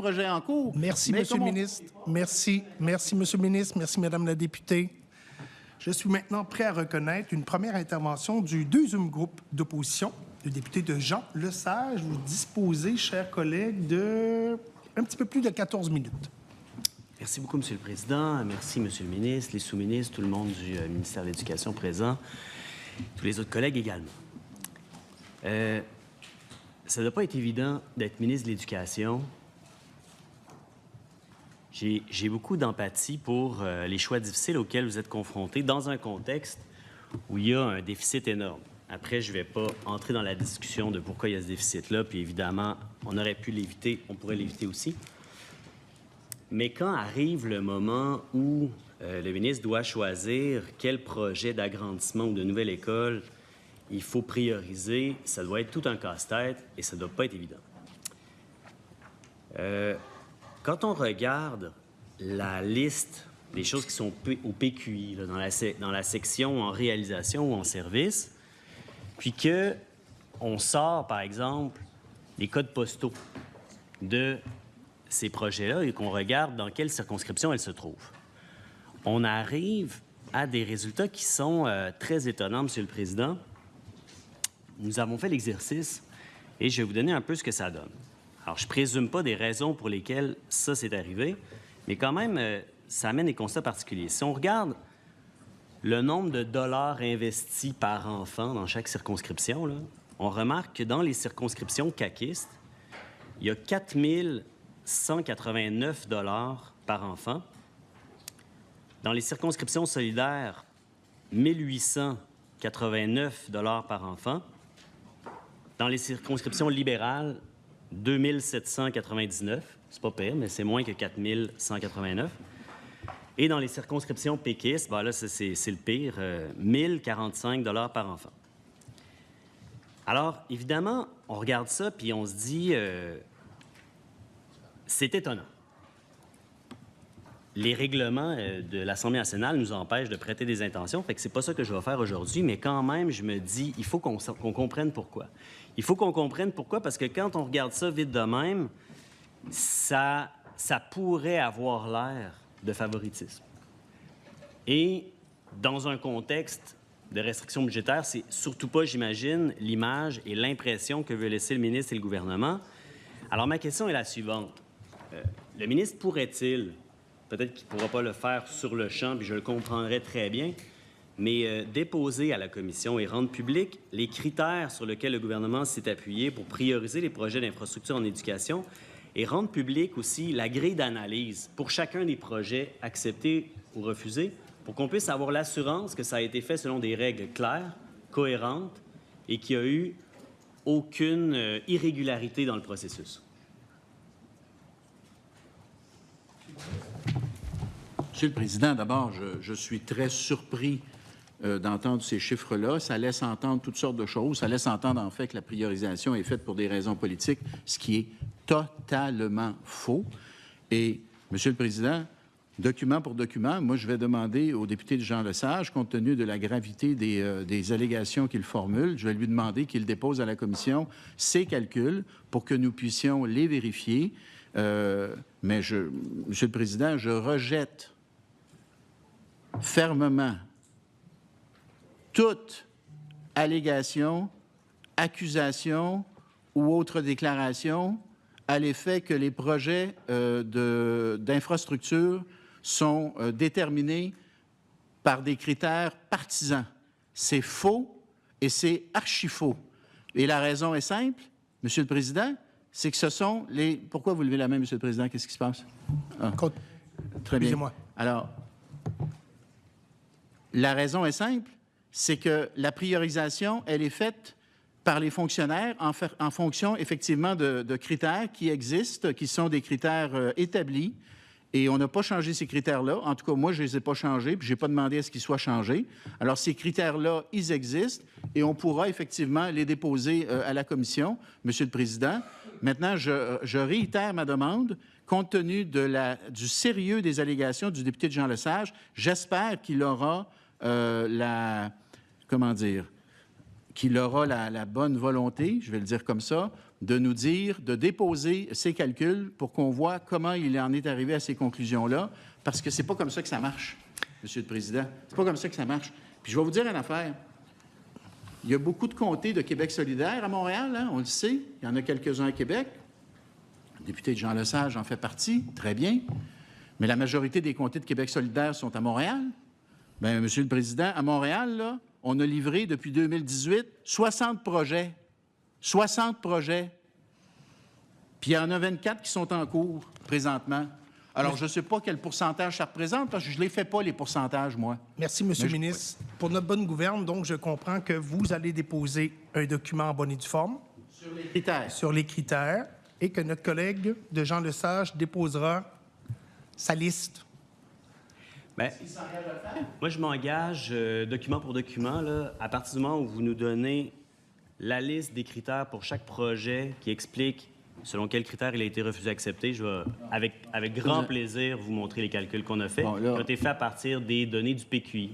projets en cours. Merci, Monsieur le ministre. Merci, Monsieur le ministre. Merci, Madame la députée. Je suis maintenant prêt à reconnaître une première intervention du deuxième groupe d'opposition, le député de Jean Lesage. Vous disposez, chers collègues, de un petit peu plus de 14 minutes. Merci beaucoup, Monsieur le Président. Merci, Monsieur le ministre, les sous-ministres, tout le monde du ministère de l'Éducation présent, tous les autres collègues également. Ça ne doit pas être évident d'être ministre de l'Éducation. J'ai beaucoup d'empathie pour les choix difficiles auxquels vous êtes confrontés dans un contexte où il y a un déficit énorme. Après, je ne vais pas entrer dans la discussion de pourquoi il y a ce déficit-là, puis évidemment, on aurait pu l'éviter, on pourrait l'éviter aussi. Mais quand arrive le moment où le ministre doit choisir quel projet d'agrandissement ou de nouvelle école il faut prioriser, ça doit être tout un casse-tête et ça ne doit pas être évident. Quand on regarde la liste des choses qui sont au PQI, là, dans la section en réalisation ou en service, puis qu'on sort, par exemple, les codes postaux de ces projets-là et qu'on regarde dans quelle circonscription elles se trouvent, on arrive à des résultats qui sont très étonnants, Monsieur le Président. Nous avons fait l'exercice et je vais vous donner un peu ce que ça donne. Alors, je ne présume pas des raisons pour lesquelles ça s'est arrivé, mais quand même, ça amène des constats particuliers. Si on regarde le nombre de dollars investis par enfant dans chaque circonscription, là, on remarque que dans les circonscriptions caquistes, il y a 4 189 $ par enfant. Dans les circonscriptions solidaires, 1 889 $ par enfant. Dans les circonscriptions libérales, 2 799. C'est pas pire, mais c'est moins que 4 189. Et dans les circonscriptions péquistes, ben là, c'est le pire, 1 045 $ par enfant. Alors, évidemment, on regarde ça puis on se dit, c'est étonnant. Les règlements de l'Assemblée nationale nous empêchent de prêter des intentions, fait que c'est pas ça que je vais faire aujourd'hui, mais quand même, je me dis, il faut qu'on comprenne pourquoi. Il faut qu'on comprenne pourquoi, parce que quand on regarde ça vite de même, ça pourrait avoir l'air de favoritisme. Et dans un contexte de restrictions budgétaires, c'est surtout pas, j'imagine, l'image et l'impression que veut laisser le ministre et le gouvernement. Alors, ma question est la suivante. Le ministre pourrait-il, peut-être qu'il ne pourra pas le faire sur le champ, puis je le comprendrai très bien, mais déposer à la Commission et rendre public les critères sur lesquels le gouvernement s'est appuyé pour prioriser les projets d'infrastructure en éducation et rendre public aussi la grille d'analyse pour chacun des projets acceptés ou refusés, pour qu'on puisse avoir l'assurance que ça a été fait selon des règles claires, cohérentes et qu'il n'y a eu aucune irrégularité dans le processus. Monsieur le Président, d'abord, je suis très surpris d'entendre ces chiffres-là. Ça laisse entendre toutes sortes de choses. Ça laisse entendre, en fait, que la priorisation est faite pour des raisons politiques, ce qui est totalement faux. Et, Monsieur le Président, document pour document, moi, je vais demander au député de Jean Lesage, compte tenu de la gravité des allégations qu'il formule, je vais lui demander qu'il dépose à la Commission ses calculs pour que nous puissions les vérifier. Mais, Monsieur le Président, je rejette fermement toute allégation, accusation ou autre déclaration à l'effet que les projets d'infrastructure sont déterminés par des critères partisans. C'est faux et c'est archi-faux. Et la raison est simple, Monsieur le Président, c'est que ce sont les... Pourquoi vous levez la main, Monsieur le Président? Qu'est-ce qui se passe? Ah. Très bien. Excusez-moi. Alors, la raison est simple, c'est que la priorisation, elle est faite par les fonctionnaires en fonction, effectivement, de critères qui existent, qui sont des critères établis. Et on n'a pas changé ces critères-là. En tout cas, moi, je ne les ai pas changés, puis je n'ai pas demandé à ce qu'ils soient changés. Alors, ces critères-là, ils existent et on pourra effectivement les déposer à la Commission, Monsieur le Président. Maintenant, je réitère ma demande. Compte tenu du sérieux des allégations du député de Jean Lesage, j'espère qu'il aura qu'il aura la bonne volonté, je vais le dire comme ça, de nous dire, de déposer ses calculs pour qu'on voit comment il en est arrivé à ces conclusions-là, parce que c'est pas comme ça que ça marche, Monsieur le Président. C'est pas comme ça que ça marche. Puis je vais vous dire une affaire. Il y a beaucoup de comtés de Québec solidaire à Montréal, hein, on le sait. Il y en a quelques-uns à Québec. Le député de Jean Lesage en fait partie, très bien. Mais la majorité des comtés de Québec solidaire sont à Montréal. Bien, Monsieur le Président, à Montréal, là, on a livré depuis 2018 60 projets. 60 projets. Puis il y en a 24 qui sont en cours présentement. Alors, je ne sais pas quel pourcentage ça représente, parce que je ne les fais pas, les pourcentages, moi. Merci, Monsieur le ministre. Pour notre bonne gouverne, donc, je comprends que vous allez déposer un document en bonne et due forme. Sur les critères. Sur les critères, et que notre collègue de Jean Lesage déposera sa liste. Bien, moi, je m'engage document pour document, là, à partir du moment où vous nous donnez la liste des critères pour chaque projet qui explique selon quels critères il a été refusé d'accepter. Je vais, avec grand plaisir, vous montrer les calculs qu'on a faits, qui ont été faits à partir des données du PQI.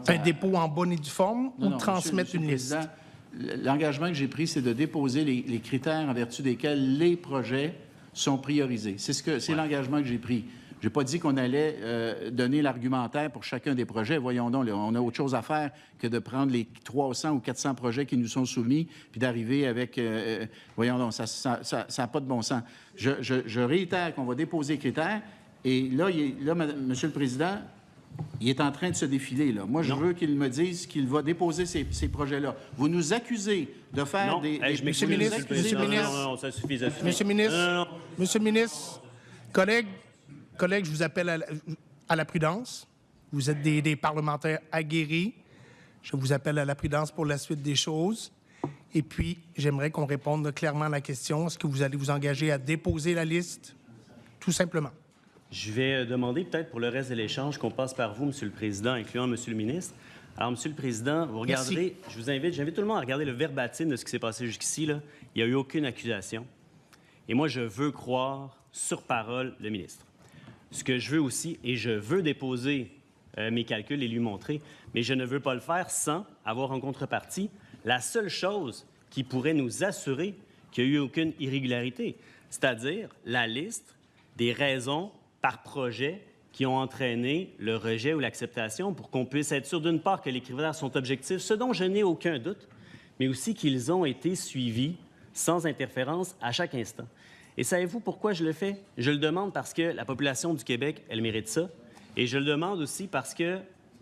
Un dépôt en bonne et due forme ou transmettre Monsieur une le liste? Président, l'engagement que j'ai pris, c'est de déposer les critères en vertu desquels les projets sont priorisés. C'est l'engagement que j'ai pris. Je n'ai pas dit qu'on allait donner l'argumentaire pour chacun des projets. Voyons donc, là, on a autre chose à faire que de prendre les 300 ou 400 projets qui nous sont soumis puis d'arriver avec... voyons donc, ça n'a pas de bon sens. Je réitère qu'on va déposer les critères. Et là, Monsieur le Président, il est en train de se défiler, là. Moi, je veux qu'il me dise qu'il va déposer ces projets-là. Vous nous accusez de faire Monsieur le ministre, Monsieur le ministre... Non, ça suffit, ça suffit. Monsieur le ministre, Monsieur le ministre, collègues, je vous appelle à la prudence. Vous êtes des parlementaires aguerris. Je vous appelle à la prudence pour la suite des choses. Et puis, j'aimerais qu'on réponde clairement à la question. Est-ce que vous allez vous engager à déposer la liste? Tout simplement. Je vais demander peut-être pour le reste de l'échange qu'on passe par vous, Monsieur le Président, incluant Monsieur le ministre. Alors, Monsieur le Président, vous regarderez, j'invite tout le monde à regarder le verbatim de ce qui s'est passé jusqu'ici, là. Il n'y a eu aucune accusation. Et moi, je veux croire sur parole le ministre. Ce que je veux aussi, et je veux déposer mes calculs et lui montrer, mais je ne veux pas le faire sans avoir en contrepartie la seule chose qui pourrait nous assurer qu'il n'y a eu aucune irrégularité, c'est-à-dire la liste des raisons par projet qui ont entraîné le rejet ou l'acceptation pour qu'on puisse être sûr, d'une part, que les critères sont objectifs, ce dont je n'ai aucun doute, mais aussi qu'ils ont été suivis sans interférence à chaque instant. Et savez-vous pourquoi je le fais? Je le demande parce que la population du Québec, elle mérite ça. Et je le demande aussi parce que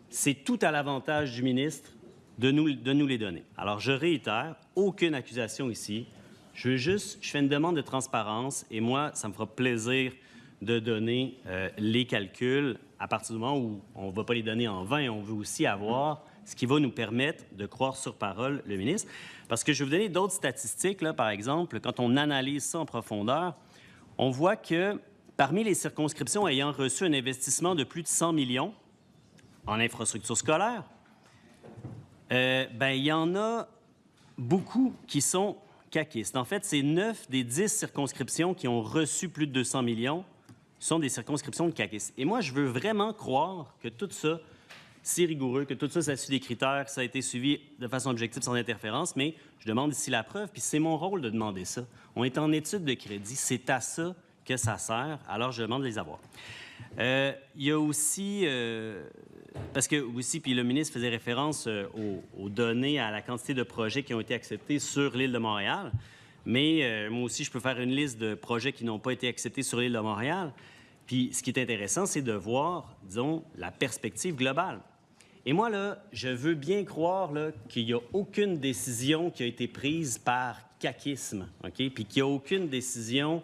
c'est tout à l'avantage du ministre de nous les donner. Alors, je réitère, aucune accusation ici. Je fais une demande de transparence et moi, ça me fera plaisir de donner les calculs à partir du moment où on ne va pas les donner en vain. On veut aussi avoir ce qui va nous permettre de croire sur parole le ministre. Parce que je vais vous donner d'autres statistiques, là, par exemple, quand on analyse ça en profondeur, on voit que parmi les circonscriptions ayant reçu un investissement de plus de 100 millions en infrastructure scolaire, il y en a beaucoup qui sont caquistes. En fait, c'est 9 des 10 circonscriptions qui ont reçu plus de 200 millions sont des circonscriptions de caquistes. Et moi, je veux vraiment croire que tout ça, c'est rigoureux, que tout ça, ça suit des critères, que ça a été suivi de façon objective, sans interférence, mais je demande ici la preuve, puis c'est mon rôle de demander ça. On est en étude de crédit, c'est à ça que ça sert, alors je demande de les avoir. Il y a aussi, parce que aussi, puis le ministre faisait référence aux données, à la quantité de projets qui ont été acceptés sur l'île de Montréal, mais moi aussi, je peux faire une liste de projets qui n'ont pas été acceptés sur l'île de Montréal. Puis ce qui est intéressant, c'est de voir, disons, la perspective globale. Et moi, là, je veux bien croire qu'il n'y a aucune décision qui a été prise par caquisme, OK? Puis qu'il n'y a aucune décision,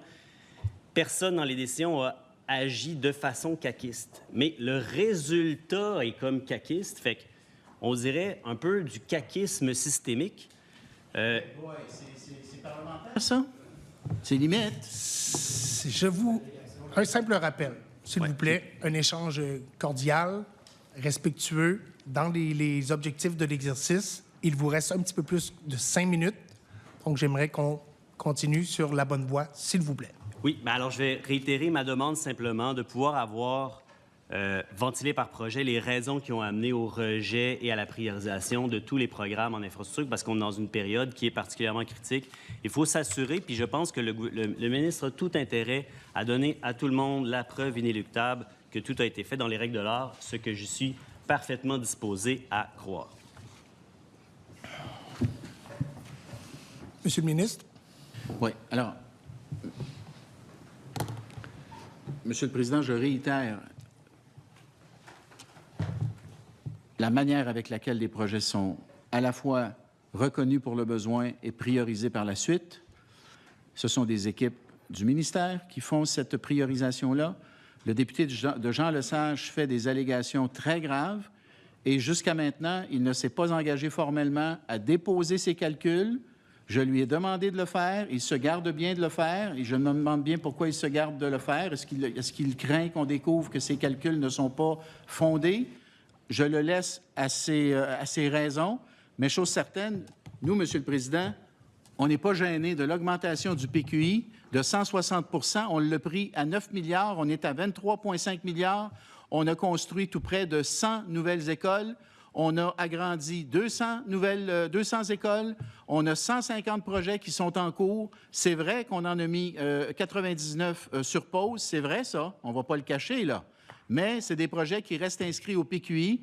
personne dans les décisions a agi de façon caquiste. Mais le résultat est comme caquiste, fait qu'on dirait un peu du caquisme systémique. C'est parlementaire, ça? C'est limite. Un simple rappel, s'il vous plaît, un échange cordial, respectueux, dans les objectifs de l'exercice. Il vous reste un petit peu plus de 5 minutes, donc j'aimerais qu'on continue sur la bonne voie, s'il vous plaît. Oui, bien alors je vais réitérer ma demande simplement de pouvoir avoir ventiler par projet les raisons qui ont amené au rejet et à la priorisation de tous les programmes en infrastructure, parce qu'on est dans une période qui est particulièrement critique. Il faut s'assurer, puis je pense que le ministre a tout intérêt à donner à tout le monde la preuve inéluctable que tout a été fait dans les règles de l'art, ce que je suis parfaitement disposé à croire. Monsieur le ministre. Oui. Alors, Monsieur le Président, je réitère la manière avec laquelle les projets sont à la fois reconnus pour le besoin et priorisés par la suite. Ce sont des équipes du ministère qui font cette priorisation-là. Le député de Jean Lesage fait des allégations très graves et jusqu'à maintenant, il ne s'est pas engagé formellement à déposer ses calculs. Je lui ai demandé de le faire. Il se garde bien de le faire et je me demande bien pourquoi il se garde de le faire. Est-ce qu'il craint qu'on découvre que ses calculs ne sont pas fondés? Je le laisse à ses raisons. Mais chose certaine, nous, Monsieur le Président, on n'est pas gênés de l'augmentation du PQI de 160 %. On l'a pris à 9 milliards. On est à 23,5 milliards. On a construit tout près de 100 nouvelles écoles. On a agrandi 200 écoles. On a 150 projets qui sont en cours. C'est vrai qu'on en a mis 99 sur pause. C'est vrai, ça. On ne va pas le cacher, là. Mais c'est des projets qui restent inscrits au PQI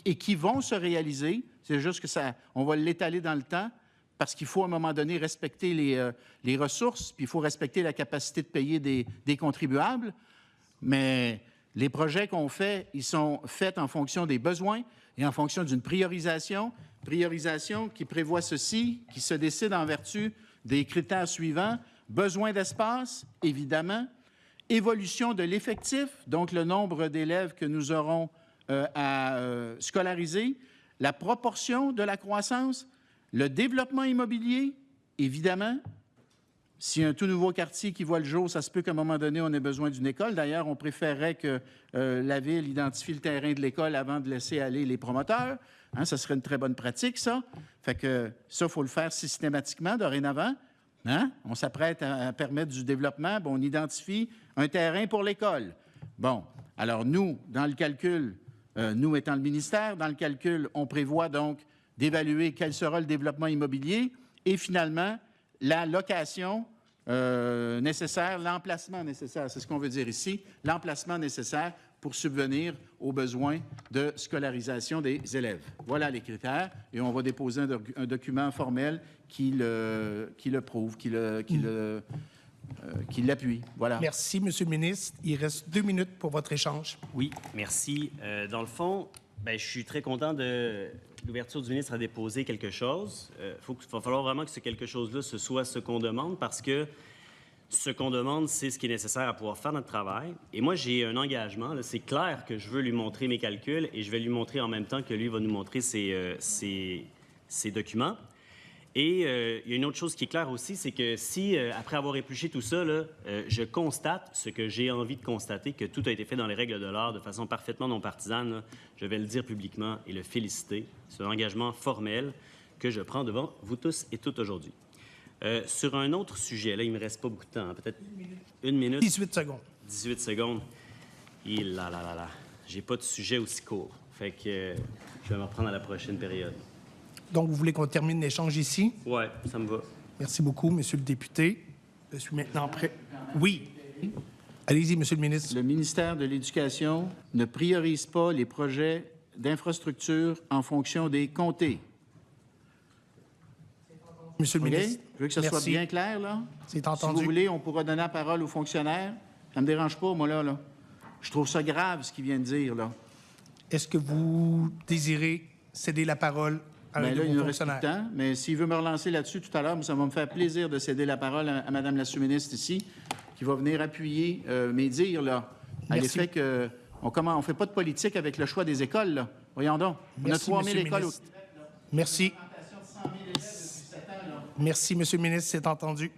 et qui vont se réaliser. C'est juste que on va l'étaler dans le temps parce qu'il faut, à un moment donné, respecter les ressources, puis il faut respecter la capacité de payer des contribuables. Mais les projets qu'on fait, ils sont faits en fonction des besoins et en fonction d'une priorisation qui prévoit ceci, qui se décide en vertu des critères suivants. Besoin d'espace, évidemment. Évolution de l'effectif, donc le nombre d'élèves que nous aurons à scolariser. La proportion de la croissance. Le développement immobilier, évidemment. S'il y a un tout nouveau quartier qui voit le jour, ça se peut qu'à un moment donné, on ait besoin d'une école. D'ailleurs, on préférerait que la Ville identifie le terrain de l'école avant de laisser aller les promoteurs. Hein, ça serait une très bonne pratique, ça. Fait que ça, il faut le faire systématiquement, dorénavant. Hein? On s'apprête à permettre du développement. Bon, on identifie un terrain pour l'école. Bon, alors nous, dans le calcul, nous étant le ministère, dans le calcul, on prévoit donc d'évaluer quel sera le développement immobilier et finalement, la location nécessaire, l'emplacement nécessaire, c'est ce qu'on veut dire ici, l'emplacement nécessaire pour subvenir aux besoins de scolarisation des élèves. Voilà les critères et on va déposer un document formel qui le prouve, qui l'appuie. Voilà. Merci, Monsieur le ministre. Il reste 2 minutes pour votre échange. Oui, merci. Dans le fond, je suis très content de l'ouverture du ministre à déposer quelque chose. Il va falloir vraiment que ce quelque chose-là, ce soit ce qu'on demande parce que ce qu'on demande, c'est ce qui est nécessaire à pouvoir faire notre travail. Et moi, j'ai un engagement. C'est clair que je veux lui montrer mes calculs et je vais lui montrer en même temps que lui va nous montrer ses documents. Et il y a une autre chose qui est claire aussi, c'est que si, après avoir épluché tout ça, là, je constate ce que j'ai envie de constater, que tout a été fait dans les règles de l'art de façon parfaitement non partisane, là, je vais le dire publiquement et le féliciter. C'est un engagement formel que je prends devant vous tous et toutes aujourd'hui. Sur un autre sujet, là, il ne me reste pas beaucoup de temps, hein, peut-être une minute. 18 secondes. 18 secondes. Et là. J'ai pas de sujet aussi court. Fait que je vais me reprendre à la prochaine période. Donc, vous voulez qu'on termine l'échange ici? Oui, ça me va. Merci beaucoup, Monsieur le député. Je suis maintenant prêt. Oui. Allez-y, Monsieur le ministre. Le ministère de l'Éducation ne priorise pas les projets d'infrastructure en fonction des comtés. Monsieur le ministre. Je veux que ce soit bien clair, là. C'est entendu. Si vous voulez, on pourra donner la parole aux fonctionnaires. Ça ne me dérange pas, moi, là. Je trouve ça grave, ce qu'il vient de dire, là. Est-ce que vous désirez céder la parole à un de vos fonctionnaires? Il nous reste plus de temps, mais s'il veut me relancer là-dessus tout à l'heure, ça va me faire plaisir de céder la parole à Mme la sous-ministre ici, qui va venir appuyer mes dires, là, à l'effet qu'on ne fait pas de politique avec le choix des écoles, là. Voyons donc. On a 3 000 écoles au Québec, là. Merci. Merci, Monsieur le ministre, c'est entendu.